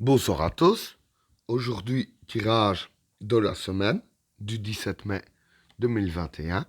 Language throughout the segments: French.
Bonsoir à tous. Aujourd'hui, tirage de la semaine du 17 mai 2021.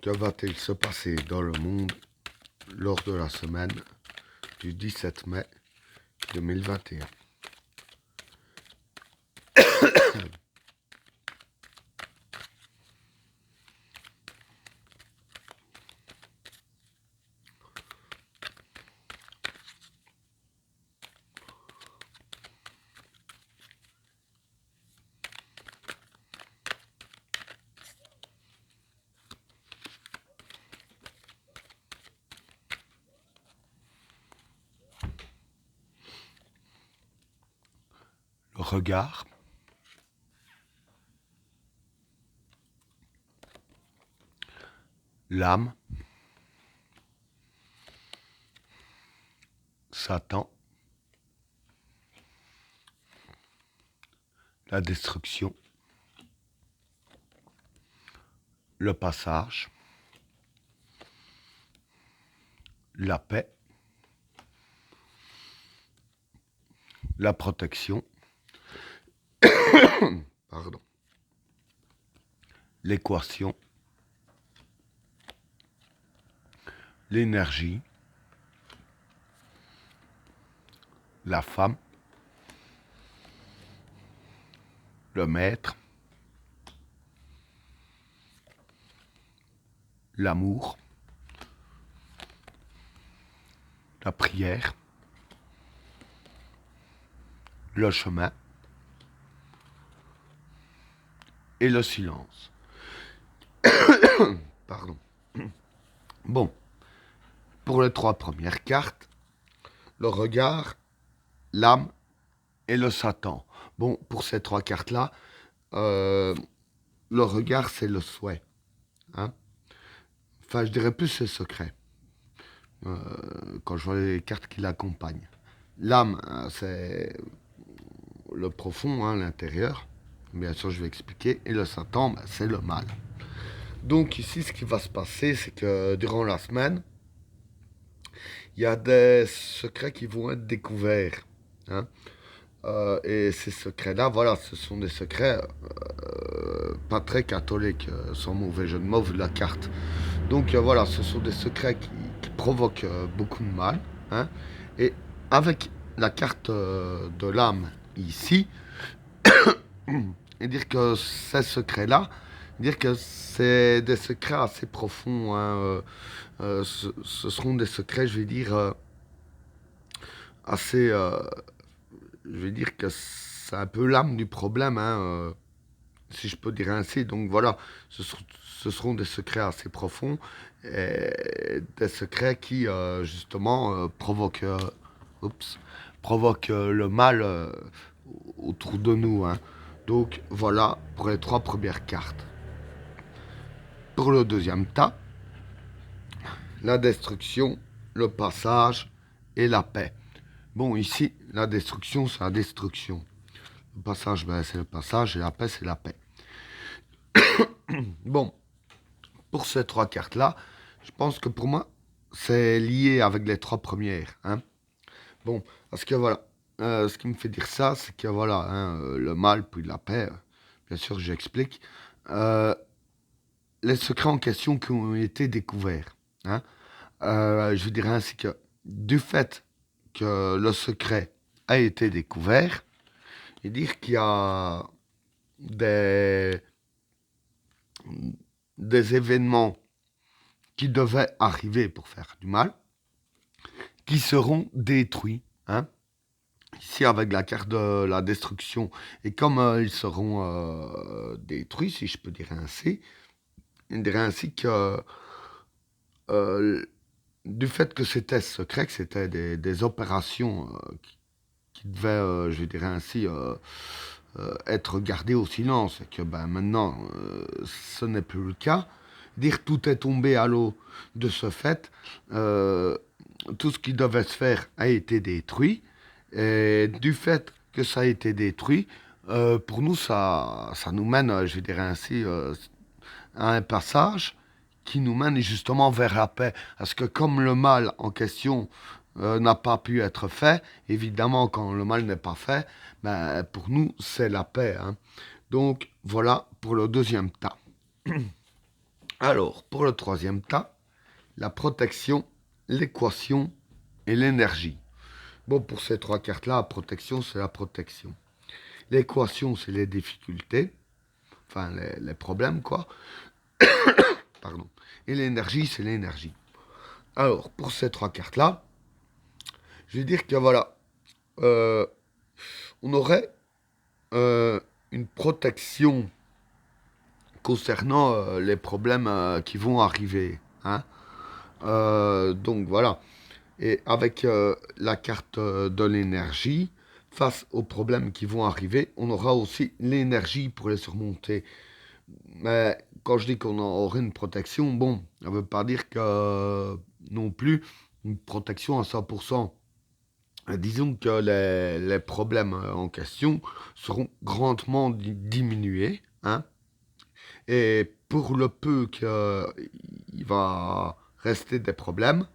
Que va-t-il se passer dans le monde lors de la semaine du 17 mai 2021? Le regard, l'âme, Satan, la destruction, le passage, la paix, la protection, pardon, l'équation, l'énergie, la femme, le maître, l'amour, la prière, le chemin et le silence. Pardon. Bon, pour les trois premières cartes, le regard, l'âme et le Satan. Bon, pour ces trois cartes-là, le regard, c'est le souhait. Hein. Enfin, je dirais plus c'est secret. Quand je vois les cartes qui l'accompagnent. L'âme, c'est le profond, hein, l'intérieur. Bien sûr, je vais expliquer. Et le Satan, c'est le mal. Donc ici, ce qui va se passer, c'est que durant la semaine, il y a des secrets qui vont être découverts. Hein. Et ces secrets-là, voilà, ce sont des secrets pas très catholiques, sans mauvais jeu de mots vu la carte. Donc voilà, ce sont des secrets qui provoquent beaucoup de mal. Hein. Et avec la carte de l'âme ici, et dire que ces secrets-là, dire que c'est des secrets assez profonds. Hein, ce seront des secrets, je vais dire, assez... je vais dire que c'est un peu l'âme du problème, hein, si je peux dire ainsi. Donc voilà, ce seront des secrets assez profonds, et des secrets qui, justement, provoquent le mal autour de nous. Hein. Donc voilà pour les trois premières cartes. Pour le deuxième tas, la destruction, le passage et la paix. Bon, ici, la destruction, c'est la destruction. Le passage, c'est le passage et la paix, c'est la paix. Bon, pour ces trois cartes-là, je pense que pour moi, c'est lié avec les trois premières. Hein. Bon, parce que voilà, ce qui me fait dire ça, c'est que voilà, hein, le mal puis la paix, bien sûr, j'explique. Euh, les secrets en question qui ont été découverts. Hein. Je dirais ainsi que du fait que le secret a été découvert, et dire qu'il y a des, des événements qui devaient arriver pour faire du mal, qui seront détruits. Hein. Ici, avec la carte de la destruction, et comme ils seront détruits, si je peux dire ainsi, je dirais ainsi que euh, du fait que c'était secret, que c'était des opérations qui devaient, je dirais ainsi, être gardées au silence, et que ben, maintenant, ce n'est plus le cas. Dire tout est tombé à l'eau de ce fait, tout ce qui devait se faire a été détruit, et du fait que ça a été détruit, pour nous, ça nous mène, je dirais ainsi, à un passage qui nous mène justement vers la paix. Parce que comme le mal en question n'a pas pu être fait. Évidemment, quand le mal n'est pas fait, ben, pour nous, c'est la paix. Hein. Donc, voilà pour le deuxième tas. Alors, pour le troisième tas, la protection, l'équation et l'énergie. Bon, pour ces trois cartes-là, la protection, c'est la protection. L'équation, c'est les difficultés, enfin les problèmes, quoi. Pardon. Et l'énergie, c'est l'énergie. Alors, pour ces trois cartes-là, je vais dire que voilà, euh, on aurait une protection concernant les problèmes qui vont arriver. Hein. Donc voilà. Et avec la carte de l'énergie, face aux problèmes qui vont arriver, on aura aussi l'énergie pour les surmonter. Mais quand je dis qu'on aurait une protection, bon, ça ne veut pas dire que non plus une protection à 100%. Disons que les problèmes en question seront grandement diminués. Hein, et pour le peu qu'il va rester des problèmes,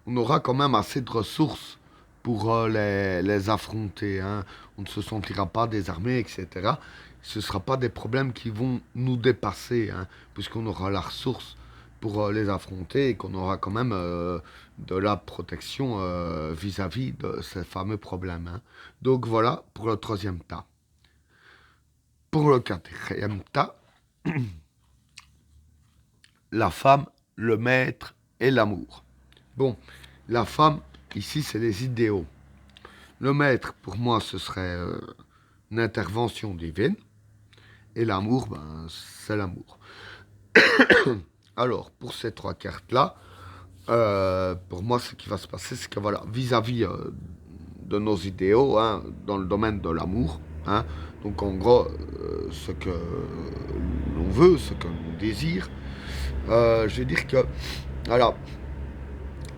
on aura quand même assez de ressources pour les affronter. Hein. On ne se sentira pas désarmé, etc. Ce ne sera pas des problèmes qui vont nous dépasser, hein, puisqu'on aura la ressource pour les affronter et qu'on aura quand même de la protection vis-à-vis de ces fameux problèmes. Hein. Donc voilà pour le troisième tas. Pour le quatrième tas, la femme, le maître et l'amour. Bon, la femme, ici, c'est les idéaux. Le maître, pour moi, ce serait une intervention divine. Et l'amour, ben, c'est l'amour. Alors, pour ces trois cartes-là, pour moi, ce qui va se passer, c'est que voilà, vis-à-vis de nos idéaux, hein, dans le domaine de l'amour, hein, donc en gros, ce que l'on veut, ce que l'on désire, je vais dire que, voilà,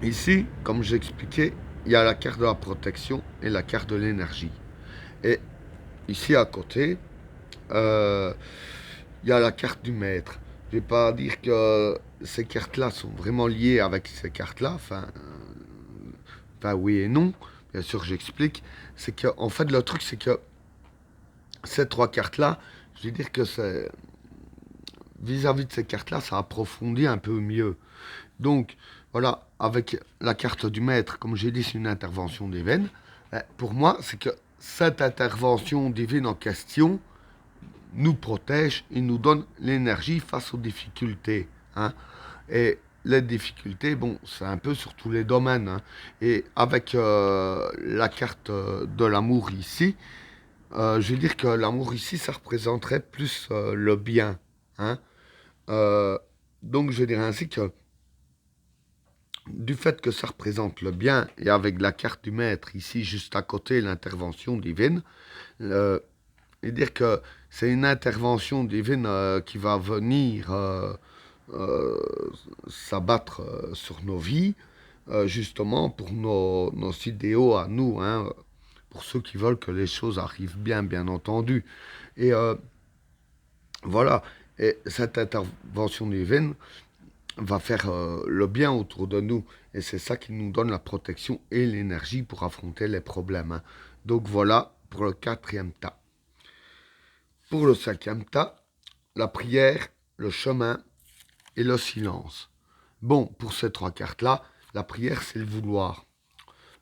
ici, comme j'expliquais, il y a la carte de la protection et la carte de l'énergie. Et ici à côté, il y a la carte du maître. Je ne vais pas dire que ces cartes-là sont vraiment liées avec ces cartes-là. Enfin, oui et non. Bien sûr, j'explique. C'est que, en fait, le truc, c'est que ces trois cartes-là, je vais dire que c'est vis-à-vis de ces cartes-là, ça approfondit un peu mieux. Donc, voilà, avec la carte du maître, comme j'ai dit, c'est une intervention divine. Pour moi, c'est que cette intervention divine en question nous protège et nous donne l'énergie face aux difficultés. Hein. Et les difficultés, bon, c'est un peu sur tous les domaines. Hein. Et avec la carte de l'amour ici, je vais dire que l'amour ici, ça représenterait plus le bien. Hein. Euh, donc je dirais ainsi que du fait que ça représente le bien, et avec la carte du maître ici juste à côté, l'intervention divine, et dire que c'est une intervention divine qui va venir euh, s'abattre sur nos vies, justement pour nos idéaux à nous, hein, pour ceux qui veulent que les choses arrivent bien, bien entendu. Et voilà, et cette intervention divine va faire le bien autour de nous. Et c'est ça qui nous donne la protection et l'énergie pour affronter les problèmes. Hein. Donc voilà pour le quatrième tas. Pour le cinquième tas, la prière, le chemin et le silence. Bon, pour ces trois cartes-là, la prière, c'est le vouloir.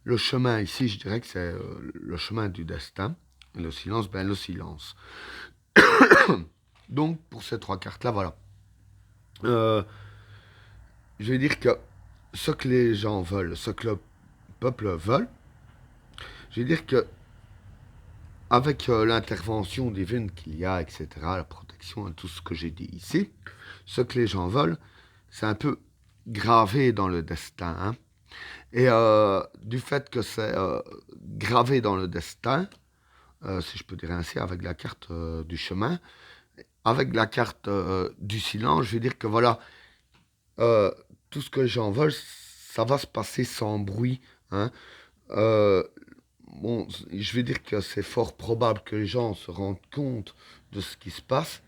Le chemin, ici, je dirais que c'est le chemin du destin. Et le silence, ben le silence. Donc, pour ces trois cartes-là, voilà. Je vais dire que ce que les gens veulent, ce que le peuple veut, je vais dire que avec l'intervention divine qu'il y a, etc., la protection et tout ce que j'ai dit ici, ce que les gens veulent, c'est un peu gravé dans le destin. Hein. Et du fait que c'est gravé dans le destin, si je peux dire ainsi, avec la carte du chemin, avec la carte du silence, je vais dire que voilà, euh, tout ce que les gens veulent, ça va se passer sans bruit. Hein. Euh, bon, je vais dire que c'est fort probable que les gens se rendent compte de ce qui se passe,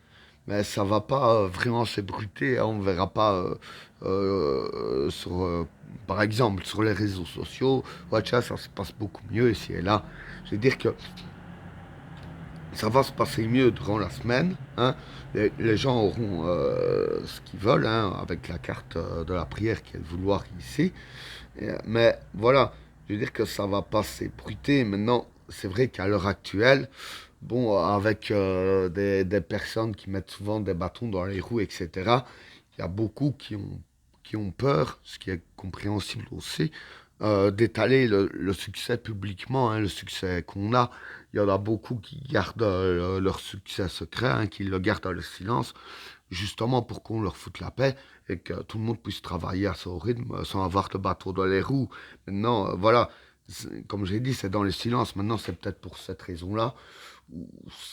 mais ça va pas vraiment s'ébruiter, hein, on verra pas par exemple, sur les réseaux sociaux. Ouais, tiens, ça se passe beaucoup mieux ici et là. Je veux dire que ça va se passer mieux durant la semaine, hein. Les gens auront ce qu'ils veulent, hein, avec la carte de la prière qui est le vouloir ici. Mais voilà, je veux dire que ça va pas s'ébruiter. Maintenant, c'est vrai qu'à l'heure actuelle, bon, avec des personnes qui mettent souvent des bâtons dans les roues, etc., il y a beaucoup qui ont peur, ce qui est compréhensible aussi, d'étaler le succès publiquement, hein, le succès qu'on a. Il y en a beaucoup qui gardent leur succès secret, hein, qui le gardent dans le silence, justement pour qu'on leur foute la paix et que tout le monde puisse travailler à son rythme sans avoir de bâton dans les roues. Maintenant, voilà, comme j'ai dit, c'est dans le silence. Maintenant, c'est peut-être pour cette raison-là, ou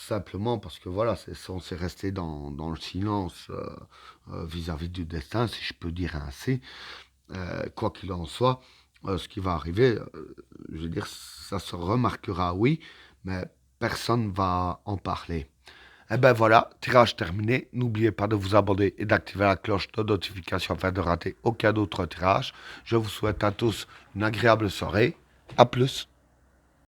simplement parce que voilà, c'est censé rester dans le silence vis-à-vis du destin, si je peux dire ainsi. Quoi qu'il en soit, ce qui va arriver, je veux dire, ça se remarquera, oui, mais personne va en parler. Eh ben voilà, tirage terminé. N'oubliez pas de vous abonner et d'activer la cloche de notification afin de rater aucun autre tirage. Je vous souhaite à tous une agréable soirée. À plus.